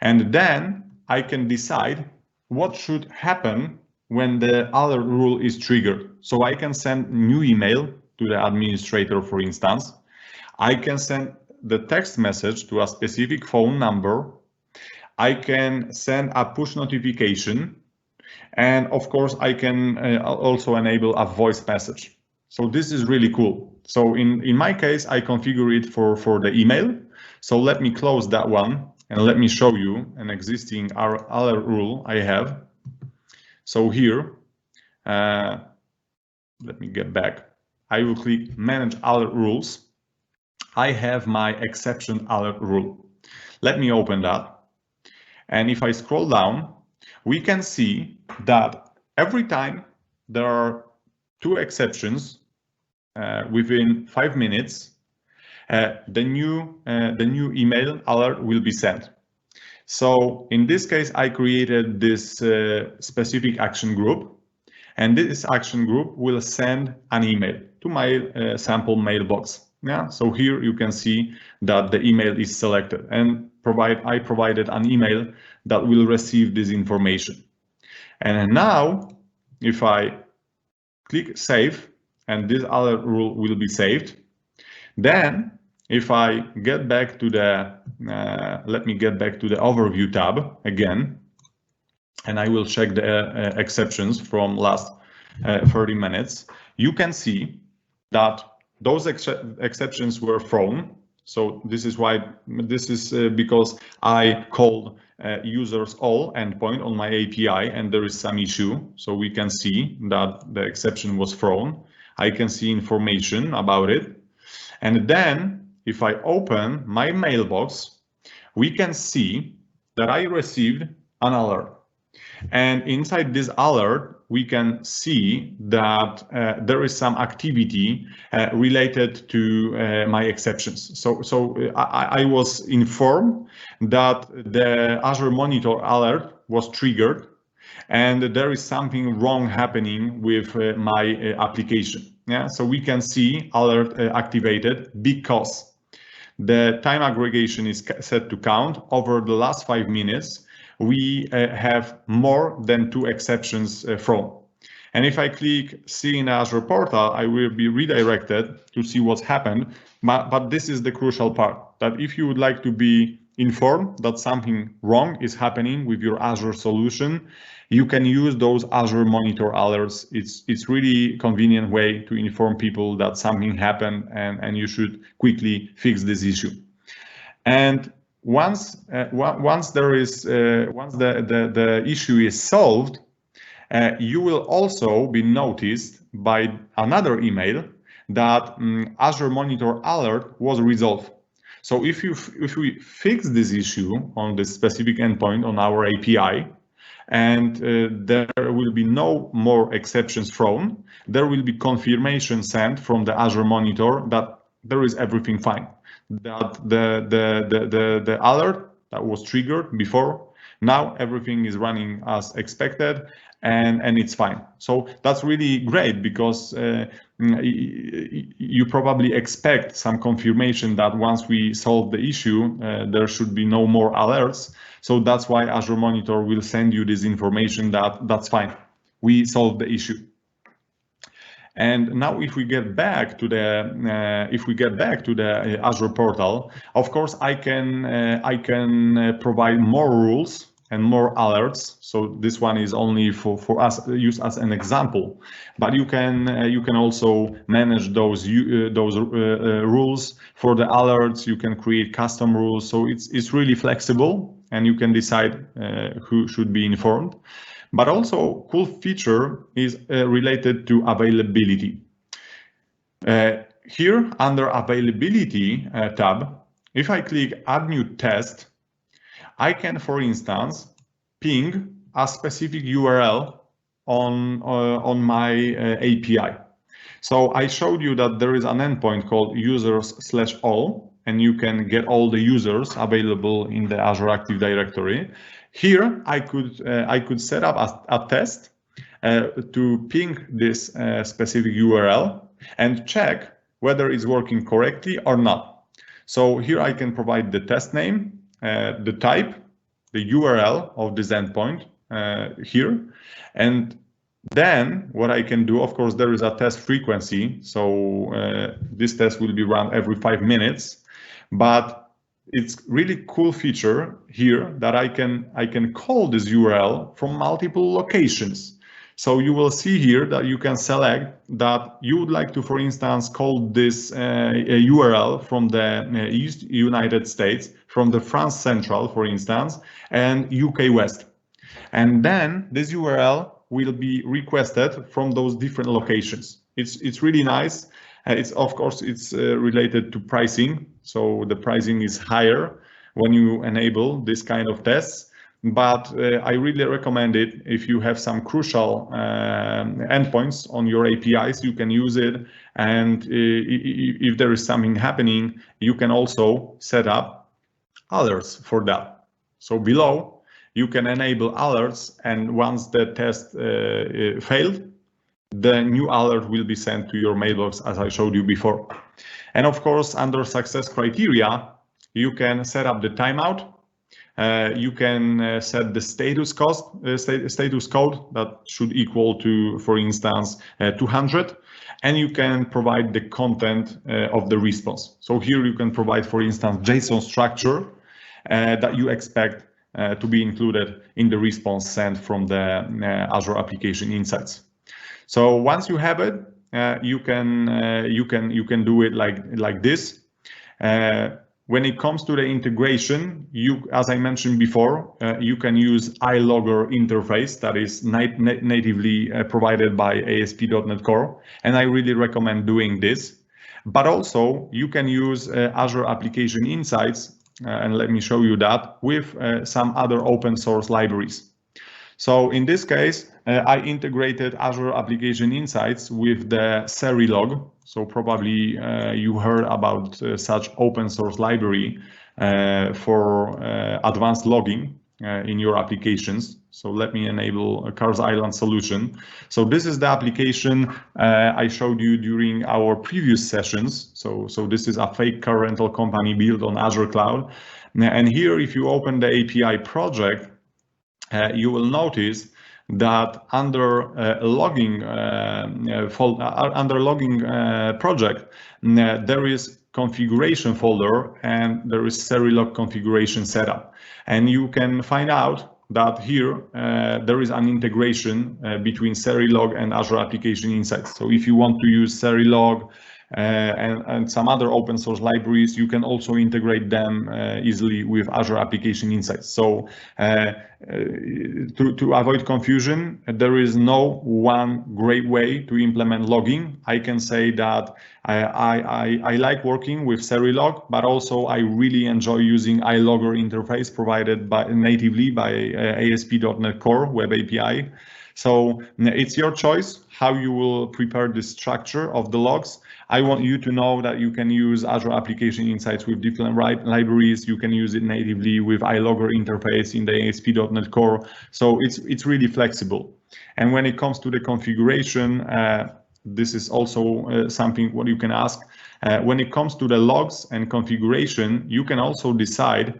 And then I can decide what should happen when the alert rule is triggered. So I can send new email to the administrator, for instance. I can send the text message to a specific phone number. I can send a push notification. And of course, I can also enable a voice message. So this is really cool. So in my case, I configure it for the email. So let me close that one and let me show you an existing alert rule I have. So here, let me get back. I will click Manage Alert Rules. I have my exception alert rule. Let me open that. And if I scroll down, we can see that every time there are 2 exceptions within 5 minutes, the new email alert will be sent. So in this case, I created this specific action group, and this action group will send an email to my sample mailbox. Yeah. So here you can see that the email is selected, and I provided an email that will receive this information. And now, if I click Save, and this alert rule will be saved, then if I get back to the, let me get back to the Overview tab again, and I will check the exceptions from last 30 minutes, you can see that those exceptions were thrown. So this is why, this is because I called users all endpoint on my API and there is some issue. So we can see that the exception was thrown. I can see information about it. And then if I open my mailbox, we can see that I received an alert. And inside this alert, we can see that there is some activity related to my exceptions. So I was informed that the Azure Monitor alert was triggered and there is something wrong happening with my application. Yeah, so we can see alert activated because the time aggregation is set to count over the last 5 minutes. We have more than 2 exceptions thrown. And if I click See in Azure portal, I will be redirected to see what's happened. But this is the crucial part, that if you would like to be informed that something wrong is happening with your Azure solution, you can use those Azure Monitor alerts. It's really convenient way to inform people that something happened and you should quickly fix this issue. And once the issue is solved, you will also be noticed by another email that Azure Monitor alert was resolved. So if we fix this issue on this specific endpoint on our API, and there will be no more exceptions thrown, there will be confirmation sent from the Azure Monitor that there is everything fine, that the alert that was triggered before, now everything is running as expected and it's fine. So that's really great because you probably expect some confirmation that once we solve the issue, there should be no more alerts. So that's why Azure Monitor will send you this information that that's fine, we solved the issue. And now, if we get back to the Azure portal, of course, I can provide more rules and more alerts. So this one is only for us use as an example, but you can also manage those rules for the alerts. You can create custom rules. So it's really flexible, and you can decide who should be informed. But also, cool feature is related to availability. Here under availability tab, if I click add new test, I can, for instance, ping a specific URL on my API. So I showed you that there is an endpoint called users/all, and you can get all the users available in the Azure Active Directory. Here I could set up a test to ping this specific URL and check whether it's working correctly or not. So here I can provide the test name, the type, the URL of this endpoint here, and then what I can do, of course, there is a test frequency. So this test will be run every 5 minutes, but it's really cool feature here that I can call this URL from multiple locations. So you will see here that you can select that you would like to, for instance, call this URL from the East United States, from the France Central, for instance, and UK West. And then this URL will be requested from those different locations. It's really nice. It's of course it's related to pricing. So the pricing is higher when you enable this kind of tests. But I really recommend it if you have some crucial endpoints on your APIs, you can use it. And if there is something happening, you can also set up alerts for that. So below, you can enable alerts, and once the test failed, the new alert will be sent to your mailbox, as I showed you before. And of course, under success criteria, you can set up the timeout. You can set the status code that should equal to, for instance, 200, and you can provide the content of the response. So here you can provide, for instance, JSON structure that you expect to be included in the response sent from the Azure Application Insights. So once you have it, you can do it like this. When it comes to the integration, as I mentioned before, you can use iLogger interface that is natively provided by ASP.NET Core, and I really recommend doing this. But also, you can use Azure Application Insights, and let me show you that, with some other open source libraries. So in this case, I integrated Azure Application Insights with the Serilog. So probably you heard about such open source library for advanced logging in your applications. So let me enable a Cars Island solution. So this is the application I showed you during our previous sessions. So this is a fake car rental company built on Azure Cloud. And here, if you open the API project, you will notice that under logging project, there is configuration folder and there is Serilog configuration setup. And you can find out that here there is an integration between Serilog and Azure Application Insights. So if you want to use Serilog and some other open source libraries, you can also integrate them easily with Azure Application Insights. So to avoid confusion, there is no one great way to implement logging. I can say that I like working with Serilog, but also I really enjoy using iLogger interface provided natively by ASP.NET Core Web API. So it's your choice how you will prepare the structure of the logs. I want you to know that you can use Azure Application Insights with different libraries. You can use it natively with iLogger interface in the ASP.NET Core. So it's really flexible. And when it comes to the configuration, this is also something what you can ask. When it comes to the logs and configuration, you can also decide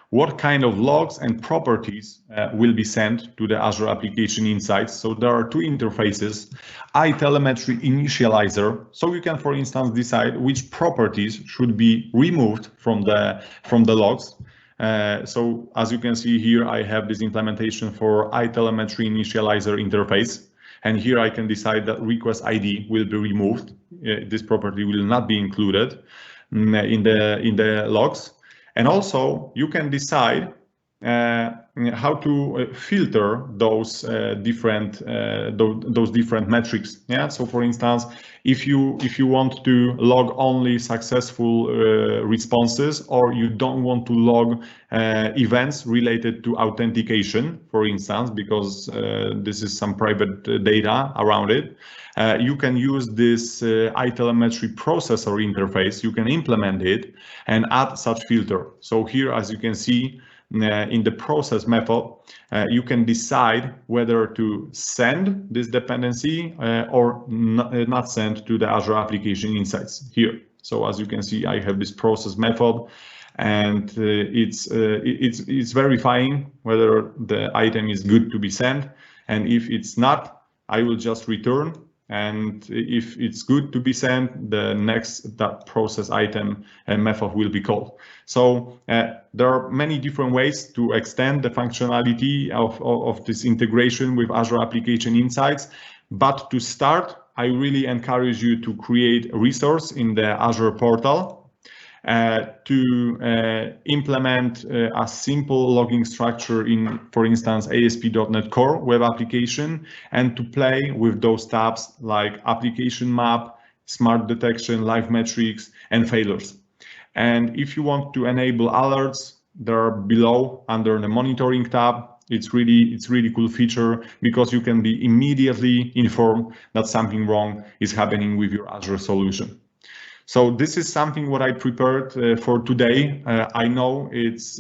what kind of logs and properties will be sent to the Azure Application Insights. So there are two interfaces, iTelemetry Initializer. So you can, for instance, decide which properties should be removed from the logs. So as you can see here, I have this implementation for iTelemetry initializer interface. And here I can decide that request ID will be removed. This property will not be included in the logs. And also you can decide how to filter those different metrics. Yeah. So for instance, if you want to log only successful responses, or you don't want to log events related to authentication, for instance, because this is some private data around it, you can use this iTelemetry processor interface. You can implement it and add such filter. So here, as you can see, in the process method, you can decide whether to send this dependency or not send to the Azure Application Insights here. So as you can see, I have this process method, and it's verifying whether the item is good to be sent. And if it's not, I will just return. And if it's good to be sent, the next that process item method will be called. So there are many different ways to extend the functionality of this integration with Azure Application Insights. But to start, I really encourage you to create a resource in the Azure portal to implement a simple logging structure in, for instance, ASP.NET Core web application, and to play with those tabs like application map, smart detection, live metrics, and failures. And if you want to enable alerts, they're below under the monitoring tab. It's really cool feature, because you can be immediately informed that something wrong is happening with your Azure solution. So this is something what I prepared for today. I know it's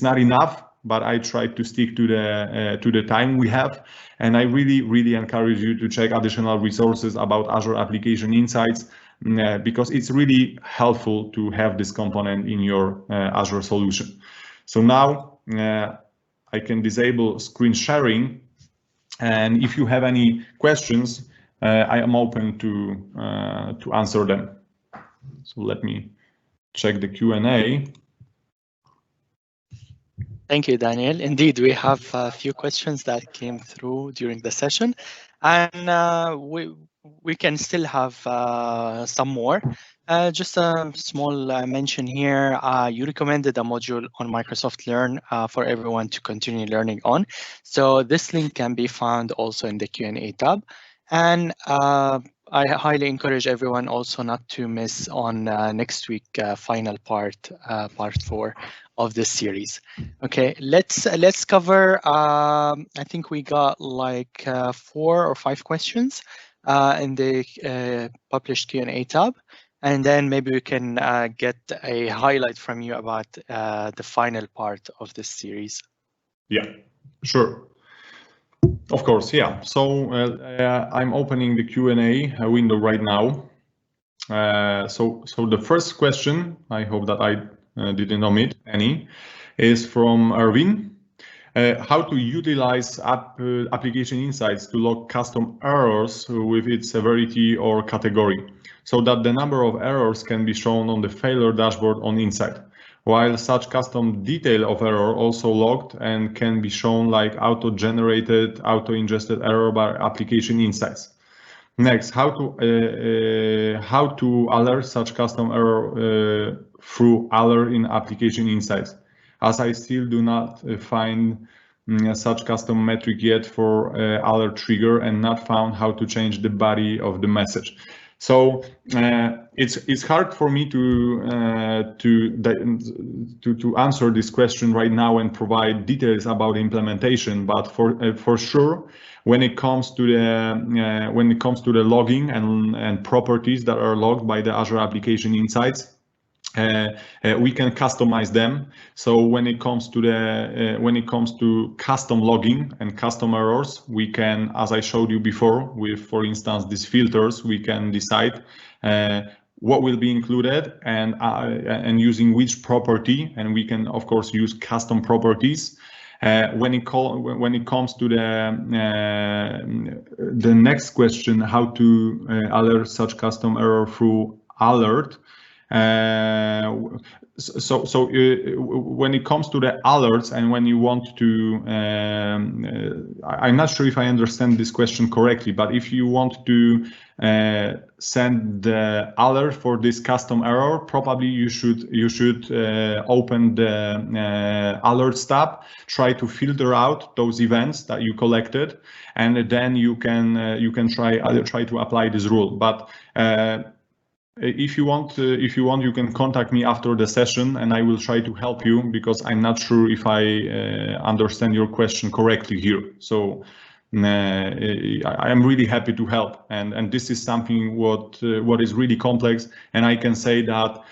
not enough, but I tried to stick to the time we have, and I really encourage you to check additional resources about Azure Application Insights, because it's really helpful to have this component in your Azure solution. So now I can disable screen sharing, and if you have any questions, I am open to answer them. So let me check the Q&A. Thank you, Daniel. Indeed, we have a few questions that came through during the session, and we can still have some more. Just a small mention here. You recommended a module on Microsoft Learn for everyone to continue learning on. So this link can be found also in the Q&A tab. And I highly encourage everyone also not to miss on next week final part 4 of this series. Okay, let's cover. I think we got like 4 or 5 questions in the published Q&A tab, and then maybe we can get a highlight from you about the final part of this series. Yeah, sure. Of course, yeah. So I'm opening the Q&A window right now. So the first question, I hope that I didn't omit any, is from Erwin. How to utilize Application Insights to log custom errors with its severity or category, so that the number of errors can be shown on the failure dashboard on Insight, while such custom detail of error also logged and can be shown like auto-generated, auto-ingested error by Application Insights. Next, how to alert such custom error through alert in Application Insights, as I still do not find such custom metric yet for alert trigger, and not found how to change the body of the message. So it's hard for me to answer this question right now and provide details about implementation. But for sure, when it comes to the logging and properties that are logged by the Azure Application Insights, we can customize them. So when it comes to custom logging and custom errors, we can, as I showed you before, with, for instance, these filters, we can decide what will be included and using which property, and we can of course use custom properties. When it comes to the next question, how to alert such custom error through alert. When it comes to the alerts and when you want to, I'm not sure if I understand this question correctly, but if you want to send the alert for this custom error, probably you should open the alerts tab, try to filter out those events that you collected, and then you can try to apply this rule. But if you want, you can contact me after the session, and I will try to help you, because I'm not sure if I understand your question correctly here. So I'm really happy to help, and this is something what is really complex, and I can say that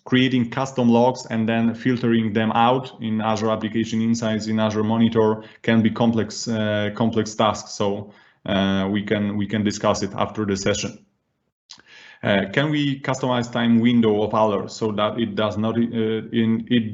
creating custom logs and then filtering them out in Azure Application Insights, in Azure Monitor, can be complex tasks. So we can discuss it after the session. Can we customize time window of alerts so that it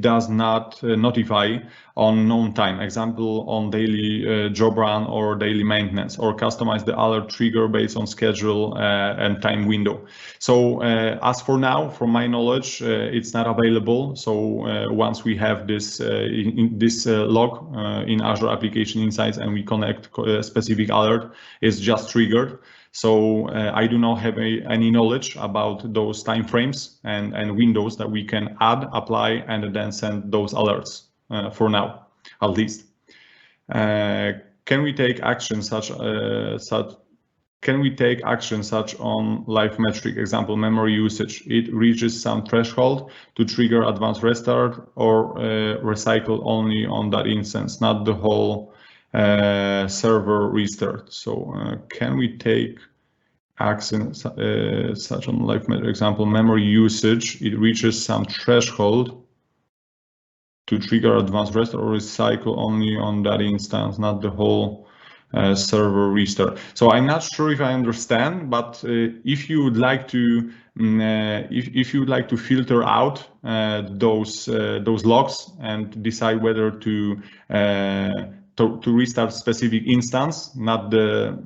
does not notify on known time, example on daily job run or daily maintenance, or customize the alert trigger based on schedule and time window? So as for now, from my knowledge, it's not available. So once we have this log in Azure Application Insights and we connect a specific alert, it's just triggered. So I do not have any knowledge about those timeframes and windows that we can add, apply, and then send those alerts for now, at least. Can we take action such on live metric, example memory usage? It reaches some threshold to trigger advanced restart, or recycle only on that instance, not the whole server restart. So can we take action such on live metric, example memory usage? It reaches some threshold to trigger advanced restart, or recycle only on that instance, not the whole server restart. So I'm not sure if I understand, but if you would like to if you would like to filter out those logs and decide whether to restart specific instance, not the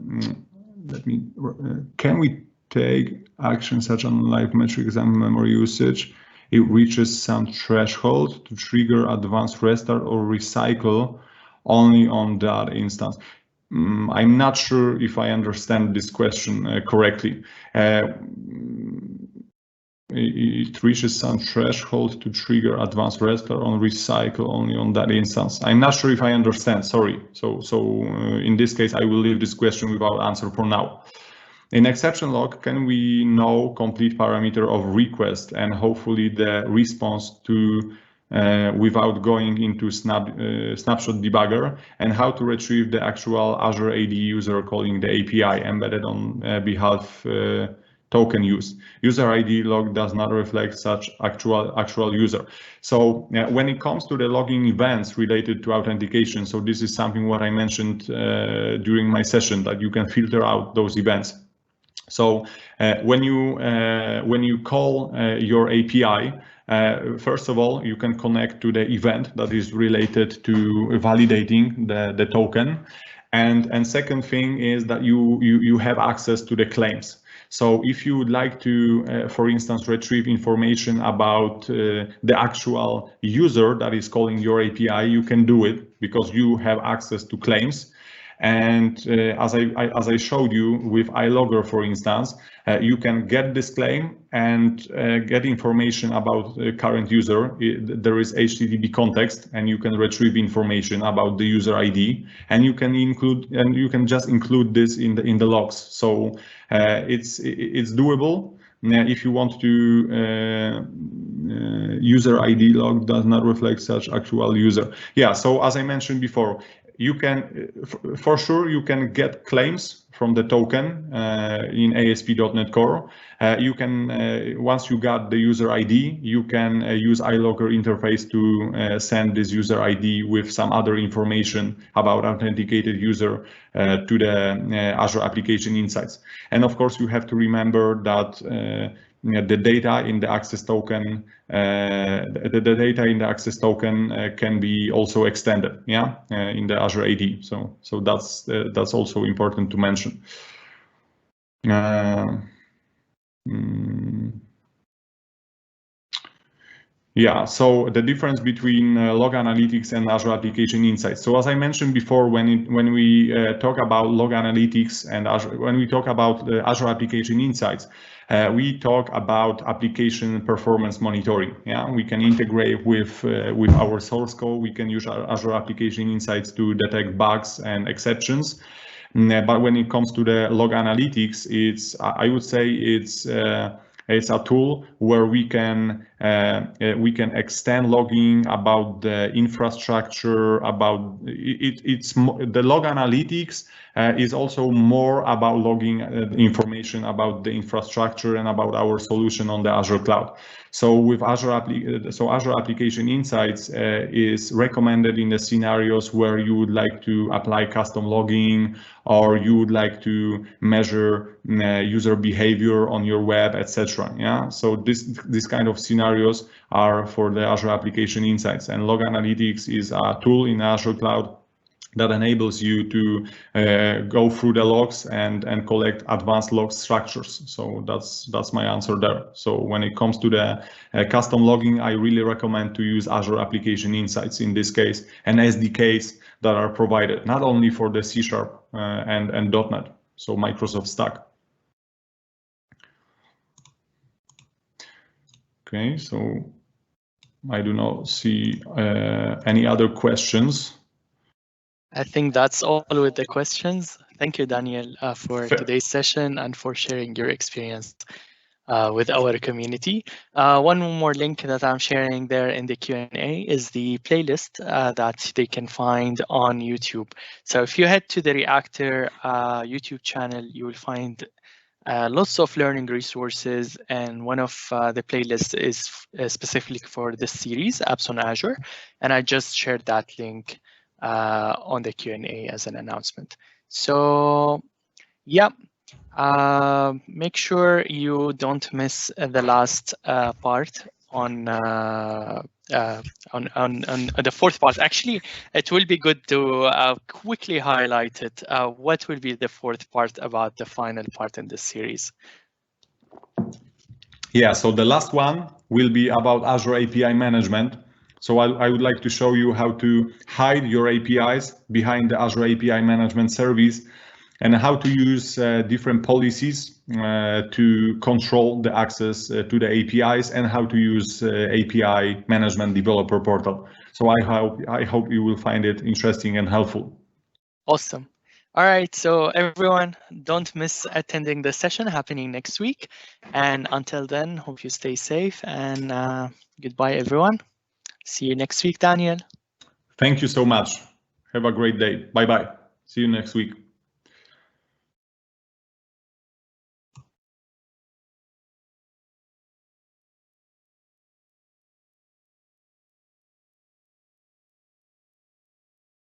can we take action such on live metric, example memory usage? It reaches some threshold to trigger advanced restart, or recycle only on that instance. I'm not sure if I understand this question correctly. It reaches some threshold to trigger advanced restart, on recycle only on that instance. I'm not sure if I understand, sorry. So in this case, I will leave this question without answer for now. In exception log, can we know complete parameter of request and hopefully the response to without going into snapshot debugger, and how to retrieve the actual Azure AD user calling the API embedded on behalf token use? User ID log does not reflect such actual user. So when it comes to the logging events related to authentication, so this is something what I mentioned during my session, that you can filter out those events. So when you call your API, first of all, you can connect to the event that is related to validating the token, and second thing is that you have access to the claims. So if you would like to, for instance, retrieve information about the actual user that is calling your API, you can do it because you have access to claims. And as I showed you with iLogger, for instance, you can get this claim and get information about the current user. There is HTTP context, and you can retrieve information about the user ID, and you can just include this in the logs. So it's doable. If you want to user ID log does not reflect such actual user. Yeah. So as I mentioned before, you can, for sure, you can get claims from the token in ASP.NET Core. You can, once you got the user ID, you can use iLogger interface to send this user ID with some other information about authenticated user to the Azure Application Insights. And of course, you have to remember that the data in the access token, can be also extended, yeah, in the Azure AD. So that's also important to mention. Yeah, so the difference between log analytics and Azure Application Insights. So as I mentioned before, when we talk about log analytics and when we talk about Azure Application Insights, we talk about application performance monitoring. Yeah, we can integrate with our source code. We can use Azure Application Insights to detect bugs and exceptions. But when it comes to the log analytics, I would say it's a tool where we can extend logging about the infrastructure, about it. The log analytics is also more about logging information about the infrastructure and about our solution on the Azure cloud. So with Azure Application Insights is recommended in the scenarios where you would like to apply custom logging, or you would like to measure user behavior on your web, etc. Yeah, so this kind of scenarios are for the Azure Application Insights, and Log Analytics is a tool in Azure Cloud that enables you to go through the logs and collect advanced log structures. So that's my answer there. So when it comes to the custom logging, I really recommend to use Azure Application Insights in this case, and SDKs that are provided not only for the C# and .NET, so Microsoft Stack. Okay, so I do not see any other questions. I think that's all with the questions. Thank you, Daniel, for today's session and for sharing your experience with our community. One more link that I'm sharing there in the Q&A is the playlist that they can find on YouTube. So if you head to the Reactor YouTube channel, you will find lots of learning resources, and one of the playlists is specifically for this series, Apps on Azure, and I just shared that link on the Q&A as an announcement. So yeah, make sure you don't miss the last part on the fourth part. Actually, it will be good to quickly highlight it. What will be the fourth part about the final part in this series? Yeah, so the last one will be about Azure API Management. So I would like to show you how to hide your APIs behind the Azure API Management service, and how to use different policies to control the access to the APIs, and how to use API Management Developer Portal. So I hope you will find it interesting and helpful. Awesome. All right, so everyone, don't miss attending the session happening next week. And until then, hope you stay safe, and goodbye, everyone. See you next week, Daniel. Thank you so much. Have a great day. Bye-bye. See you next week.